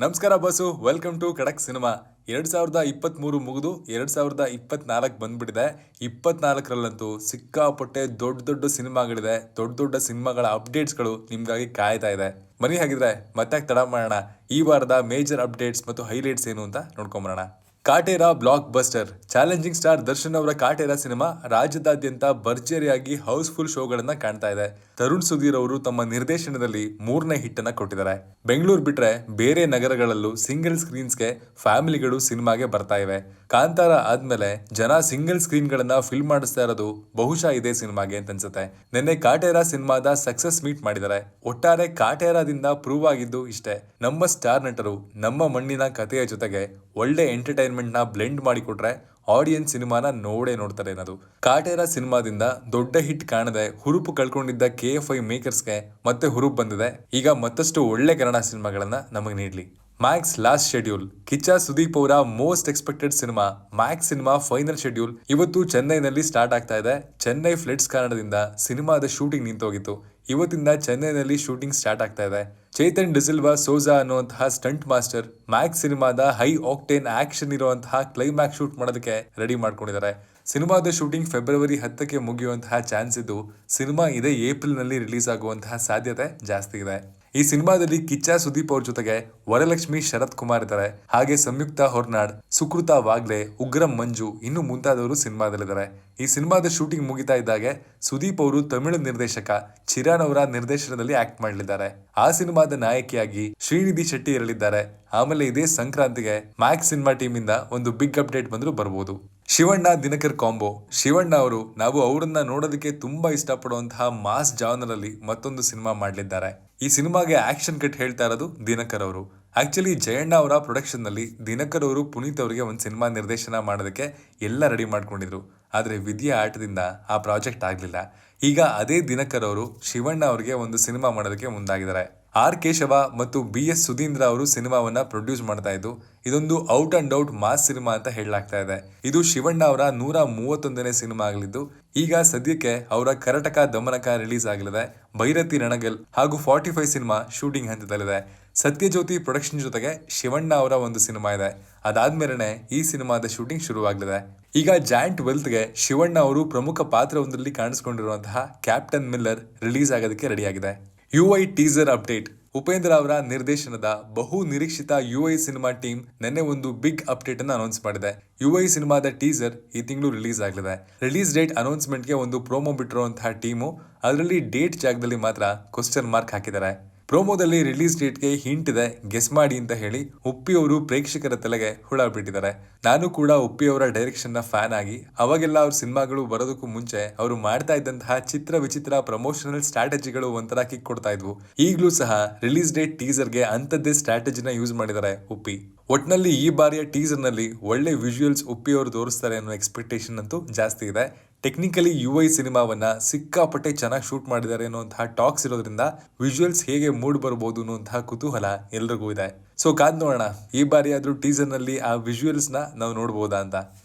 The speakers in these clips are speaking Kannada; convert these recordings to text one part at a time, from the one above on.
ನಮಸ್ಕಾರ ಬಸ್ಸು, ವೆಲ್ಕಮ್ ಟು ಖಡಕ್ ಸಿನಿಮಾ. 2023 ಮುಗಿದು 2024 ಬಂದ್ಬಿಟ್ಟಿದೆ. 24ರಲ್ಲಂತೂ ಸಿಕ್ಕಾಪಟ್ಟೆ ದೊಡ್ಡ ದೊಡ್ಡ ಸಿನಿಮಾಗಳಿದೆ. ದೊಡ್ಡ ದೊಡ್ಡ ಸಿನಿಮಾಗಳ ಅಪ್ಡೇಟ್ಸ್ಗಳು ನಿಮ್ಗಾಗಿ ಕಾಯ್ತಾ ಇದೆ. ಬನ್ನಿ ಹಾಗಿದ್ರೆ ಮತ್ತೆ ತಡ ಮಾಡೋಣ. ಈ ವಾರದ ಮೇಜರ್ ಅಪ್ಡೇಟ್ಸ್ ಮತ್ತು ಹೈಲೈಟ್ಸ್ ಏನು ಅಂತ ನೋಡ್ಕೊಂಬರೋಣ. Kaatera blockbuster. Challenging star Darshan ಅವರ ಕಾಟೇರ ಸಿನಿಮಾ ರಾಜ್ಯದಾದ್ಯಂತ ಭರ್ಜರಿಯಾಗಿ ಹೌಸ್ಫುಲ್ ಶೋಗಳನ್ನ ಕಾಣ್ತಾ ಇದೆ. ತರುಣ್ ಸುಧೀರ್ ಅವರು ತಮ್ಮ ನಿರ್ದೇಶನದಲ್ಲಿ 3ನೇ ಹಿಟ್ ಅನ್ನ ಕೊಟ್ಟಿದ್ದಾರೆ. ಬೆಂಗಳೂರು ಬಿಟ್ರೆ ಬೇರೆ ನಗರಗಳಲ್ಲೂ ಸಿಂಗಲ್ ಸ್ಕ್ರೀನ್ಸ್ಗೆ ಫ್ಯಾಮಿಲಿಗಳು ಸಿನಿಮಾಗೆ ಬರ್ತಾ ಇವೆ. ಕಾಂತಾರ ಆದ್ಮೇಲೆ ಜನ ಸಿಂಗಲ್ ಸ್ಕ್ರೀನ್ ಗಳನ್ನ ಫಿಲ್ಮ್ ಮಾಡಿಸ್ತಾ ಇರೋದು ಬಹುಶಃ ಇದೇ ಸಿನಿಮಾಗೆ ಅಂತ ಅನ್ಸುತ್ತೆ. ನಿನ್ನೆ ಕಾಟೇರ ಸಿನಿಮಾದ ಸಕ್ಸಸ್ ಮೀಟ್ ಮಾಡಿದ್ದಾರೆ. ಒಟ್ಟಾರೆ ಕಾಟೇರದಿಂದ ಪ್ರೂವ್ ಆಗಿದ್ದು ಇಷ್ಟೇ: ನಮ್ಮ ಸ್ಟಾರ್ ನಟರು ನಮ್ಮ ಮಣ್ಣಿನ ಕಥೆಯ ಜೊತೆಗೆ ಒಳ್ಳೆ ಎಂಟರ್ಟೈನ್ಮೆಂಟ್ ನ ಬ್ಲೆಂಡ್ ಮಾಡಿಕೊಟ್ರೆ ಆಡಿಯನ್ಸ್ ಸಿನಿಮಾನ ನೋಡ್ತಾರೆ ಅನ್ನೋದು. ಕಾಟೇರ ಸಿನಿಮಾದಿಂದ ದೊಡ್ಡ ಹಿಟ್ ಕಾಣದೆ ಹುರುಪು ಕಳ್ಕೊಂಡಿದ್ದ KFI ಮೇಕರ್ಸ್ಗೆ ಮತ್ತೆ ಹುರುಪು ಬಂದಿದೆ. ಈಗ ಮತ್ತಷ್ಟು ಒಳ್ಳೆ ಕನ್ನಡ ಸಿನಿಮಾಗಳನ್ನ ನಮಗೆ ನೀಡಲಿ. Max last schedule. Kichcha Sudeep ಅವರ most expected cinema Max cinema final schedule ಇವತ್ತು ಚೆನ್ನೈನಲ್ಲಿ ಸ್ಟಾರ್ಟ್ ಆಗ್ತಾ ಇದೆ. ಚೆನ್ನೈ ಫ್ಲಡ್ಸ್ ಕಾರಣದಿಂದ ಸಿನಿಮಾದ ಶೂಟಿಂಗ್ ನಿಂತೋಗಿತ್ತು. ಇವತ್ತಿಂದ ಚೆನ್ನೈನಲ್ಲಿ ಶೂಟಿಂಗ್ ಸ್ಟಾರ್ಟ್ ಆಗ್ತಾ ಇದೆ. ಚೇತನ್ ಡಿಸಿಲ್ವಾ ಸೋಜಾ ಅನ್ನುವಂತಹ ಸ್ಟಂಟ್ ಮಾಸ್ಟರ್ ಮ್ಯಾಕ್ಸ್ ಸಿನಿಮಾದ ಹೈ ಆಕ್ಟೇನ್ ಆಕ್ಷನ್ ಇರುವಂತಹ ಕ್ಲೈಮ್ಯಾಕ್ಸ್ ಶೂಟ್ ಮಾಡೋದಕ್ಕೆ ರೆಡಿ ಮಾಡ್ಕೊಂಡಿದ್ದಾರೆ. ಸಿನಿಮಾದ ಶೂಟಿಂಗ್ ಫೆಬ್ರವರಿ 10ಕ್ಕೆ ಮುಗಿಯುವಂತಹ ಚಾನ್ಸ್ ಇದ್ದು ಸಿನಿಮಾ ಇದೇ ಏಪ್ರಿಲ್ ನಲ್ಲಿ ರಿಲೀಸ್ ಆಗುವಂತಹ ಸಾಧ್ಯತೆ ಜಾಸ್ತಿ ಇದೆ. ಈ ಸಿನಿಮಾದಲ್ಲಿ ಕಿಚ್ಚ ಸುದೀಪ್ ಅವ್ರ ಜೊತೆಗೆ ವರಲಕ್ಷ್ಮಿ ಶರತ್ ಕುಮಾರ್ ಇದ್ದಾರೆ. ಹಾಗೆ ಸಂಯುಕ್ತ ಹೊರ್ನಾಡ್, ಸುಕೃತ ವಾಗ್ಲೆ, ಉಗ್ರಂ ಮಂಜು ಇನ್ನು ಮುಂತಾದವರು ಸಿನಿಮಾದಲ್ಲಿದ್ದಾರೆ. ಈ ಸಿನಿಮಾದ ಶೂಟಿಂಗ್ ಮುಗಿತಾ ಇದ್ದಾಗೆ ಸುದೀಪ್ ಅವರು ತಮಿಳು ನಿರ್ದೇಶಕ ಚಿರಾನ್ ಅವರ ನಿರ್ದೇಶನದಲ್ಲಿ ಆಕ್ಟ್ ಮಾಡಲಿದ್ದಾರೆ. ಆ ಸಿನಿಮಾದ ನಾಯಕಿಯಾಗಿ ಶ್ರೀನಿಧಿ ಶೆಟ್ಟಿ ಇರಲಿದ್ದಾರೆ. ಆಮೇಲೆ ಇದೇ ಸಂಕ್ರಾಂತಿಗೆ ಮ್ಯಾಕ್ಸ್ ಸಿನಿಮಾ ಟೀಮ್ ಇಂದ ಒಂದು ಬಿಗ್ ಅಪ್ಡೇಟ್ ಬಂದ್ರು ಬರ್ಬೋದು. ಶಿವಣ್ಣ ದಿನಕರ್ ಕಾಂಬೋ. ಶಿವಣ್ಣ ಅವರು ನಾವು ಅವರನ್ನ ನೋಡೋದಕ್ಕೆ ತುಂಬಾ ಇಷ್ಟಪಡುವಂತಹ ಮಾಸ್ ಜಾನರ್ ಅಲ್ಲಿ ಮತ್ತೊಂದು ಸಿನಿಮಾ ಮಾಡಲಿದ್ದಾರೆ. ಈ ಸಿನಿಮಾಗೆ ಆಕ್ಷನ್ ಕಟ್ ಹೇಳ್ತಾ ಇರೋದು ದಿನಕರ್ ಅವರು. ಆಕ್ಚುಲಿ ಜಯಣ್ಣ ಅವರ ಪ್ರೊಡಕ್ಷನ್ ನಲ್ಲಿ ದಿನಕರ್ ಅವರು ಪುನೀತ್ ಅವರಿಗೆ ಒಂದು ಸಿನಿಮಾ ನಿರ್ದೇಶನ ಮಾಡೋದಕ್ಕೆ ಎಲ್ಲ ರೆಡಿ ಮಾಡ್ಕೊಂಡಿದ್ರು. ಆದ್ರೆ ವಿಧಿಯ ಆಟದಿಂದ ಆ ಪ್ರಾಜೆಕ್ಟ್ ಆಗ್ಲಿಲ್ಲ. ಈಗ ಅದೇ ದಿನಕರ್ ಅವರು ಶಿವಣ್ಣ ಅವರಿಗೆ ಒಂದು ಸಿನಿಮಾ ಮಾಡೋದಕ್ಕೆ ಮುಂದಾಗಿದ್ದಾರೆ. ಆರ್ ಕೇಶವ ಮತ್ತು BS ಸುಧೀಂದ್ರ ಅವರು ಸಿನಿಮಾವನ್ನ ಪ್ರೊಡ್ಯೂಸ್ ಮಾಡ್ತಾ ಇದ್ದು ಇದೊಂದು out and out mass cinema ಅಂತ ಹೇಳಲಾಗ್ತಾ ಇದೆ. ಇದು ಶಿವಣ್ಣ ಅವರ 131ನೇ ಸಿನಿಮಾ ಆಗಲಿದ್ದು ಈಗ ಸದ್ಯಕ್ಕೆ ಅವರ ಕರಟಕ ದಮನಕ ರಿಲೀಸ್ ಆಗಲಿದೆ. ಭೈರತಿ ರಣಗಲ್ ಹಾಗೂ 45 ಸಿನಿಮಾ ಶೂಟಿಂಗ್ ಹಂತದಲ್ಲಿದೆ. ಸತ್ಯಜ್ಯೋತಿ ಪ್ರೊಡಕ್ಷನ್ ಜೊತೆಗೆ ಶಿವಣ್ಣ ಅವರ ಒಂದು ಸಿನಿಮಾ ಇದೆ. ಅದಾದ್ಮೇಲೆ ಈ ಸಿನಿಮಾದ ಶೂಟಿಂಗ್ ಶುರುವಾಗಲಿದೆ. ಈಗ ಜಾಯಿಂಟ್ 12ಗೆ ಶಿವಣ್ಣ ಅವರು ಪ್ರಮುಖ ಪಾತ್ರವೊಂದರಲ್ಲಿ ಕಾಣಿಸಿಕೊಂಡಿರುವಂತಹ ಕ್ಯಾಪ್ಟನ್ ಮಿಲ್ಲರ್ ರಿಲೀಸ್ ಆಗೋದಕ್ಕೆ ರೆಡಿಯಾಗಿದೆ. UI teaser update. ಉಪೇಂದ್ರ ಅವರ ನಿರ್ದೇಶನದ ಬಹು ನಿರೀಕ್ಷಿತ UI ಸಿನಿಮಾ ಟೀಮ್ ನಿನ್ನೆ ಒಂದು ಬಿಗ್ ಅಪ್ಡೇಟ್ ಅನ್ನು ಅನೌನ್ಸ್ ಮಾಡಿದೆ. UI ಸಿನಿಮಾದ ಟೀಸರ್ ಈ ತಿಂಗಳು ರಿಲೀಸ್ ಆಗಲಿದೆ. ರಿಲೀಸ್ ಡೇಟ್ ಅನೌನ್ಸ್ಮೆಂಟ್ಗೆ ಒಂದು ಪ್ರೋಮೋ ಬಿಟ್ಟಿರುವಂತಹ ಟೀಮು ಅದರಲ್ಲಿ ಡೇಟ್ ಜಾಗದಲ್ಲಿ ಮಾತ್ರ ಕ್ವಶ್ಚನ್ ಮಾರ್ಕ್ ಹಾಕಿದ್ದಾರೆ. ಪ್ರೋಮೋದಲ್ಲಿ ರಿಲೀಸ್ ಡೇಟ್ಗೆ ಹಿಂಟ್ ಇದೆ, ಗೆಸ್ ಮಾಡಿ ಅಂತ ಹೇಳಿ ಉಪ್ಪಿ ಅವರು ಪ್ರೇಕ್ಷಕರ ತಲೆಗೆ ಹುಳ ಬಿಟ್ಟಿದ್ದಾರೆ. ನಾನು ಕೂಡ ಉಪ್ಪಿ ಅವರ ಡೈರೆಕ್ಷನ್ ನ ಫ್ಯಾನ್ ಆಗಿ ಅವಾಗೆಲ್ಲ ಅವ್ರ ಸಿನಿಮಾಗಳು ಬರೋದಕ್ಕೂ ಮುಂಚೆ ಅವರು ಮಾಡ್ತಾ ಇದ್ದಂತಹ ಚಿತ್ರ ವಿಚಿತ್ರ ಪ್ರಮೋಷನಲ್ ಸ್ಟ್ರಾಟಜಿಗಳು ಒಂಥರ ಕಿಕ್ ಕೊಡ್ತಾ ಇದ್ವು. ಈಗಲೂ ಸಹ ರಿಲೀಸ್ ಡೇಟ್ ಟೀಸರ್ಗೆ ಅಂತದ್ದೇ ಸ್ಟ್ರಾಟಜಿನ ಯೂಸ್ ಮಾಡಿದ್ದಾರೆ ಉಪ್ಪಿ. ಒಟ್ನಲ್ಲಿ ಈ ಬಾರಿಯ ಟೀಸರ್ ನಲ್ಲಿ ಒಳ್ಳೆ ವಿಜುವಲ್ಸ್ ಉಪ್ಪಿ ಅವರು ತೋರಿಸ್ತಾರೆ ಅನ್ನೋ ಎಕ್ಸ್ಪೆಕ್ಟೇಷನ್ ಅಂತೂ ಜಾಸ್ತಿ ಇದೆ. ಟೆಕ್ನಿಕಲಿ UI ಸಿನಿಮಾವನ್ನ ಸಿಕ್ಕಾಪಟ್ಟೆ ಚೆನ್ನಾಗಿ ಶೂಟ್ ಮಾಡಿದ್ದಾರೆ ಅನ್ನುವಂತಹ ಟಾಕ್ಸ್ ಇರೋದ್ರಿಂದ ವಿಜುವಲ್ಸ್ ಹೇಗೆ ಮೂಡ್ ಬರ್ಬೋದು ಅನ್ನುವಂತಹ ಕುತೂಹಲ ಎಲ್ರಿಗೂ ಇದೆ. ಸೊ ಕಾದ್ ನೋಡೋಣ ಈ ಬಾರಿ ಆದ್ರೂ ಟೀಸರ್ ನಲ್ಲಿ ಆ ವಿಜುವಲ್ಸ್ ನ ನಾವು ನೋಡಬಹುದಾ ಅಂತ.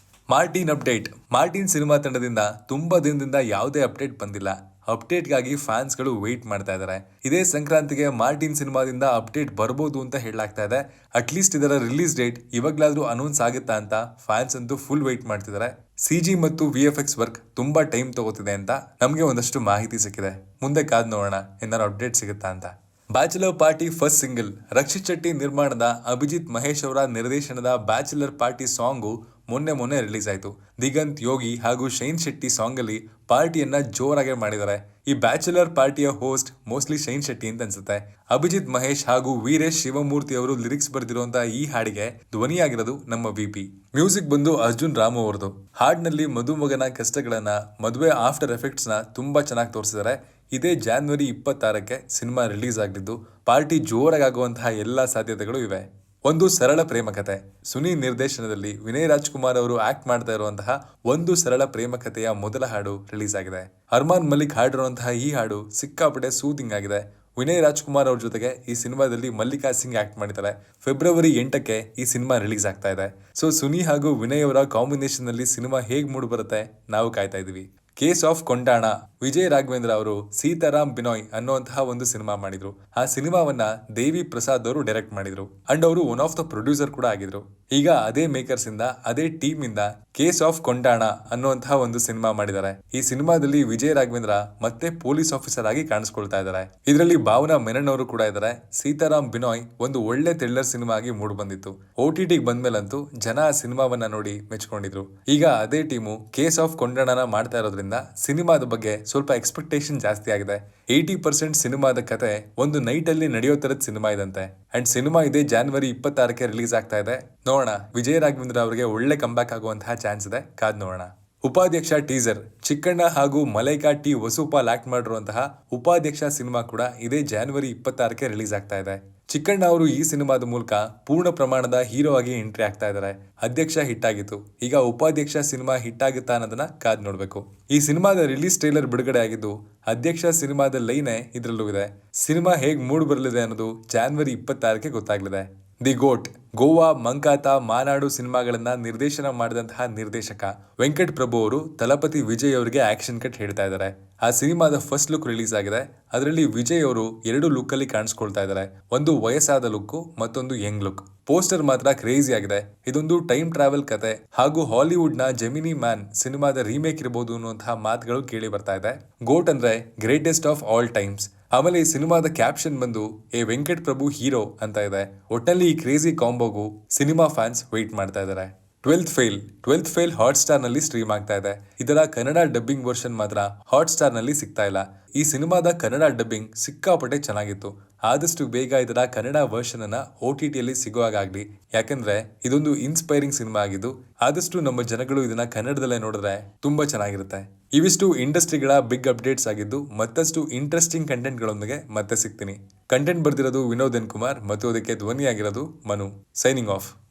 Martin update. ಮಾರ್ಟಿನ್ ಸಿನಿಮಾ ತಂಡದಿಂದ ತುಂಬಾ ದಿನದಿಂದ ಯಾವುದೇ ಅಪ್ಡೇಟ್ ಬಂದಿಲ್ಲ. ಅಪ್ಡೇಟ್ಗಾಗಿ ಫ್ಯಾನ್ಸ್ಗಳು ವೆಯ್ಟ್ ಮಾಡ್ತಾ ಇದ್ದಾರೆ. ಇದೇ ಸಂಕ್ರಾಂತಿಗೆ ಮಾರ್ಟಿನ್ ಸಿನಿಮಾದಿಂದ ಅಪ್ಡೇಟ್ ಬರ್ಬೋದು ಅಂತ ಹೇಳಲಾಗ್ತಾ ಇದೆ. ಅಟ್ಲೀಸ್ಟ್ ಇದರ ರಿಲೀಸ್ ಡೇಟ್ ಇವಾಗ್ಲಾದ್ರೂ ಅನೌನ್ಸ್ ಆಗುತ್ತಾ ಅಂತ ಫ್ಯಾನ್ಸ್ ಅಂತೂ ಫುಲ್ ವೆಯ್ಟ್ ಮಾಡ್ತಿದ್ದಾರೆ. CG ಮತ್ತು VFX ವರ್ಕ್ ತುಂಬಾ ಟೈಮ್ ತಗೋತಿದೆ ಅಂತ ನಮಗೆ ಒಂದಷ್ಟು ಮಾಹಿತಿ ಸಿಕ್ಕಿದೆ. ಮುಂದೆ ಕಾದ್ ನೋಡೋಣ ಏನಾದ್ರು ಅಪ್ಡೇಟ್ ಸಿಗುತ್ತಾ ಅಂತ. Bachelor party first single. Rakshit Shetty ನಿರ್ಮಾಣದ ಅಭಿಜಿತ್ ಮಹೇಶ್ ಅವರ ನಿರ್ದೇಶನದ ಬ್ಯಾಚುಲರ್ ಪಾರ್ಟಿ ಸಾಂಗು ಮೊನ್ನೆ ರಿಲೀಸ್ ಆಯ್ತು. ದಿಗಂತ್, ಯೋಗಿ ಹಾಗೂ ಶೈನ್ ಶೆಟ್ಟಿ ಸಾಂಗ್ ಅಲ್ಲಿ ಪಾರ್ಟಿಯನ್ನ ಜೋರಾಗಿ ಮಾಡಿದ್ದಾರೆ. ಈ ಬ್ಯಾಚುಲರ್ ಪಾರ್ಟಿಯ ಹೋಸ್ಟ್ ಮೋಸ್ಟ್ಲಿ ಶೈನ್ ಶೆಟ್ಟಿ ಅಂತ ಅನ್ಸುತ್ತೆ. ಅಭಿಜಿತ್ ಮಹೇಶ್ ಹಾಗೂ ವೀರೇಶ್ ಶಿವಮೂರ್ತಿ ಅವರು ಲಿರಿಕ್ಸ್ ಬರೆದಿರುವಂತಹ ಈ ಹಾಡಿಗೆ ಧ್ವನಿಯಾಗಿರೋದು ನಮ್ಮ VP. ಮ್ಯೂಸಿಕ್ ಬಂದು ಅರ್ಜುನ್ ರಾಮ್ ಅವರದು. ಹಾಡಿನಲ್ಲಿ ಮದುಮಗನ ಕಷ್ಟಗಳನ್ನ, ಮದುವೆ ಆಫ್ಟರ್ ಎಫೆಕ್ಟ್ಸ್ ನ ತುಂಬಾ ಚೆನ್ನಾಗಿ ತೋರಿಸಿದ್ದಾರೆ. ಇದೇ ಜಾನ್ವರಿ 26ಕ್ಕೆ ಸಿನಿಮಾ ರಿಲೀಸ್ ಆಗಲಿದ್ದು ಪಾರ್ಟಿ ಜೋರಾಗುವಂತಹ ಎಲ್ಲಾ ಸಾಧ್ಯತೆಗಳು ಇವೆ. ಒಂದು ಸರಳ ಪ್ರೇಮ ಕಥೆ. ಸುನಿ ನಿರ್ದೇಶನದಲ್ಲಿ ವಿನಯ್ ರಾಜ್ಕುಮಾರ್ ಅವರು ಆಕ್ಟ್ ಮಾಡ್ತಾ ಇರುವಂತಹ ಒಂದು ಸರಳ ಪ್ರೇಮ ಕಥೆಯ ಮೊದಲ ಹಾಡು ರಿಲೀಸ್ ಆಗಿದೆ. ಅರ್ಮಾನ್ ಮಲಿಕ್ ಹಾಡಿರುವಂತಹ ಈ ಹಾಡು ಸಿಕ್ಕಾಪಟ್ಟೆ ಸೂದಿಂಗ್ ಆಗಿದೆ. ವಿನಯ್ ರಾಜ್ಕುಮಾರ್ ಅವ್ರ ಜೊತೆಗೆ ಈ ಸಿನಿಮಾದಲ್ಲಿ ಮಲ್ಲಿಕಾ ಸಿಂಗ್ ಆಕ್ಟ್ ಮಾಡಿದ್ದಾರೆ. ಫೆಬ್ರವರಿ 8ಕ್ಕೆ ಈ ಸಿನಿಮಾ ರಿಲೀಸ್ ಆಗ್ತಾ ಇದೆ. ಸೊ ಸುನಿ ಹಾಗೂ ವಿನಯ್ ಅವರ ಕಾಂಬಿನೇಷನ್ ನಲ್ಲಿ ಸಿನಿಮಾ ಹೇಗ್ ಮೂಡ್ ಬರುತ್ತೆ ನಾವು ಕಾಯ್ತಾ ಇದೀವಿ. Case of Kondana. ವಿಜಯ್ ರಾಘವೇಂದ್ರ ಅವರು ಸೀತಾರಾಮ್ ಬಿನೋಯ್ ಅನ್ನುವಂತಹ ಒಂದು ಸಿನಿಮಾ ಮಾಡಿದ್ರು. ಆ ಸಿನಿಮಾವನ್ನ ದೇವಿ ಪ್ರಸಾದ್ ಅವರು ಡೈರೆಕ್ಟ್ ಮಾಡಿದ್ರು ಅಂಡ್ ಅವರು ಒನ್ ಆಫ್ ದ ಪ್ರೊಡ್ಯೂಸರ್ ಕೂಡ ಆಗಿದ್ರು. ಈಗ ಅದೇ ಮೇಕರ್ಸ್ ಇಂದ ಅದೇ ಟೀಮ್ ಇಂದ ಕೇಸ್ ಆಫ್ ಕೊಂಡಾಣ ಅನ್ನುವಂತಹ ಒಂದು ಸಿನಿಮಾ ಮಾಡಿದ್ದಾರೆ. ಈ ಸಿನಿಮಾದಲ್ಲಿ ವಿಜಯ್ ರಾಘವೇಂದ್ರ ಮತ್ತೆ ಪೊಲೀಸ್ ಆಫೀಸರ್ ಆಗಿ ಕಾಣಿಸ್ಕೊಳ್ತಾ ಇದ್ದಾರೆ. ಇದರಲ್ಲಿ ಭಾವನಾ ಮೆನನ್ ಅವರು ಕೂಡ ಇದ್ದಾರೆ. ಸೀತಾರಾಮ್ ಬಿನೋಯ್ ಒಂದು ಒಳ್ಳೆ ಥ್ರಿಲ್ಲರ್ ಸಿನಿಮಾ ಆಗಿ ಮೂಡ್ ಬಂದಿತ್ತು. OTT ಬಂದ್ಮೇಲಂತೂ ಜನ ಆ ಸಿನಿಮಾವನ್ನ ನೋಡಿ ಮೆಚ್ಕೊಂಡಿದ್ರು. ಈಗ ಅದೇ ಟೀಮು ಕೇಸ್ ಆಫ್ ಕೊಂಡಾಣನ ಮಾಡ್ತಾ ಇರೋದ್ರಿಂದ ಸಿನಿಮಾದ ಬಗ್ಗೆ ಸ್ವಲ್ಪ ಎಕ್ಸ್ಪೆಕ್ಟೇಷನ್ ಜಾಸ್ತಿ ಆಗಿದೆ. 80% ಸಿನಿಮಾದ ಕತೆ ಒಂದು ನೈಟ್ ಅಲ್ಲಿ ನಡೆಯೋ ತರದ ಸಿನಿಮಾ ಇದಂತೆ. ಅಂಡ್ ಸಿನಿಮಾ ಇದೆ January 26ಕ್ಕೆ ರಿಲೀಸ್ ಆಗ್ತಾ ಇದೆ. ನೋಡೋಣ, ವಿಜಯ್ ರಾಘವೇಂದ್ರ ಅವರಿಗೆ ಒಳ್ಳೆ ಕಂಬ್ಯಾಕ್ ಆಗುವಂತಹ ಚಾನ್ಸ್ ಇದೆ, ಕಾದ್ ನೋಡೋಣ. ಉಪಾಧ್ಯಕ್ಷ ಟೀಸರ್. ಚಿಕ್ಕಣ್ಣ ಹಾಗೂ ಮಲೈಕಾ ಟಿ ವಸುಪಾಲ್ ಆಕ್ಟ್ ಮಾಡಿರುವಂತಹ ಉಪಾಧ್ಯಕ್ಷ ಸಿನಿಮಾ ಕೂಡ ಇದೇ January 26ಕ್ಕೆ ರಿಲೀಸ್ ಆಗ್ತಾ ಇದೆ. ಚಿಕ್ಕಣ್ಣ ಅವರು ಈ ಸಿನಿಮಾದ ಮೂಲಕ ಪೂರ್ಣ ಪ್ರಮಾಣದ ಹೀರೋ ಆಗಿ ಎಂಟ್ರಿ ಆಗ್ತಾ ಇದ್ದಾರೆ. ಅಧ್ಯಕ್ಷ ಹಿಟ್ ಆಗಿತ್ತು, ಈಗ ಉಪಾಧ್ಯಕ್ಷ ಸಿನಿಮಾ ಹಿಟ್ ಆಗುತ್ತಾ ಅನ್ನೋದನ್ನ ಕಾದ್ ನೋಡ್ಬೇಕು. ಈ ಸಿನಿಮಾದ ರಿಲೀಸ್ ಟ್ರೈಲರ್ ಬಿಡುಗಡೆ ಆಗಿದ್ದು ಅಧ್ಯಕ್ಷ ಸಿನಿಮಾದ ಲೈನೆ ಇದ್ರಲ್ಲೂ ಇದೆ. ಸಿನಿಮಾ ಹೇಗ್ ಮೂಡ್ ಬರಲಿದೆ ಅನ್ನೋದು January 26ಕ್ಕೆ ಗೊತ್ತಾಗ್ಲಿದೆ. ದಿ ಗೋಟ್. ಗೋವಾ, ಮಂಕಾತ, ಮಾನಾಡು ಸಿನಿಮಾಗಳನ್ನ ನಿರ್ದೇಶನ ಮಾಡಿದಂತಹ ನಿರ್ದೇಶಕ ವೆಂಕಟ್ ಪ್ರಭು ಅವರು ತಲಪತಿ ವಿಜಯ್ ಅವರಿಗೆ ಆಕ್ಷನ್ ಕಟ್ ಹೇಳ್ತಾ ಇದ್ದಾರೆ. ಆ ಸಿನಿಮಾದ ಫಸ್ಟ್ ಲುಕ್ ರಿಲೀಸ್ ಆಗಿದೆ. ಅದರಲ್ಲಿ ವಿಜಯ್ ಅವರು 2 ಲುಕ್ ಅಲ್ಲಿ ಕಾಣಿಸ್ಕೊಳ್ತಾ ಇದ್ದಾರೆ. ಒಂದು ವಯಸ್ಸಾದ ಲುಕ್, ಮತ್ತೊಂದು ಯಂಗ್ ಲುಕ್. ಪೋಸ್ಟರ್ ಮಾತ್ರ ಕ್ರೇಜಿ ಆಗಿದೆ. ಇದೊಂದು ಟೈಮ್ ಟ್ರಾವೆಲ್ ಕತೆ ಹಾಗೂ ಹಾಲಿವುಡ್ ನ ಜೆಮಿನಿ ಮ್ಯಾನ್ ಸಿನಿಮಾದ ರೀಮೇಕ್ ಇರಬಹುದು ಅನ್ನುವಂತಹ ಮಾತುಗಳು ಕೇಳಿ ಬರ್ತಾ ಇದೆ. ಗೋಟ್ ಅಂದ್ರೆ ಗ್ರೇಟೆಸ್ಟ್ ಆಫ್ ಆಲ್ ಟೈಮ್ಸ್. ಆಮೇಲೆ ಈ ಸಿನಿಮಾದ ಕ್ಯಾಪ್ಷನ್ ಬಂದು ಎ ವೆಂಕಟ್ ಪ್ರಭು ಹೀರೋ ಅಂತ ಇದೆ. ಒಟ್ಟಲ್ಲಿ ಈ ಕ್ರೇಜಿ ಕಾಂಬೋಗೂ ಸಿನಿಮಾ ಫ್ಯಾನ್ಸ್ ವೆಯ್ಟ್ ಮಾಡ್ತಾ ಇದ್ದಾರೆ. 12th ಫೇಲ್ ಹಾಟ್ ಸ್ಟಾರ್ ನಲ್ಲಿ ಸ್ಟ್ರೀಮ್ ಆಗ್ತಾ ಇದೆ. ಇದರ ಕನ್ನಡ ಡಬ್ಬಿಂಗ್ ವರ್ಷನ್ ಮಾತ್ರ ಹಾಟ್ ಸ್ಟಾರ್ ನಲ್ಲಿ ಸಿಗ್ತಾ ಇಲ್ಲ. ಈ ಸಿನಿಮಾದ ಕನ್ನಡ ಡಬ್ಬಿಂಗ್ ಸಿಕ್ಕಾಪಟ್ಟೆ ಚೆನ್ನಾಗಿತ್ತು. ಆದಷ್ಟು ಬೇಗ ಇದರ ಕನ್ನಡ ವರ್ಷನ್ ಅನ್ನ OTT ಅಲ್ಲಿ ಸಿಗುವಾಗಲಿ, ಯಾಕಂದ್ರೆ ಇದೊಂದು ಇನ್ಸ್ಪೈರಿಂಗ್ ಸಿನಿಮಾ ಆಗಿದ್ದು ಆದಷ್ಟು ನಮ್ಮ ಜನಗಳು ಇದನ್ನ ಕನ್ನಡದಲ್ಲೇ ನೋಡಿದ್ರೆ ತುಂಬಾ ಚೆನ್ನಾಗಿರುತ್ತೆ. ಇವಿಷ್ಟು ಇಂಡಸ್ಟ್ರಿಗಳ ಬಿಗ್ ಅಪ್ಡೇಟ್ಸ್ ಆಗಿದ್ದು ಮತ್ತಷ್ಟು ಇಂಟ್ರೆಸ್ಟಿಂಗ್ ಕಂಟೆಂಟ್ ಗಳೊಂದಿಗೆ ಮತ್ತೆ ಸಿಗ್ತೀನಿ. ಕಂಟೆಂಟ್ ಬರ್ದಿರೋದು ವಿನೋದ್ ಎನ್ ಕುಮಾರ್ ಮತ್ತು ಅದಕ್ಕೆ ಧ್ವನಿಯಾಗಿರೋದು ಮನು. Signing off.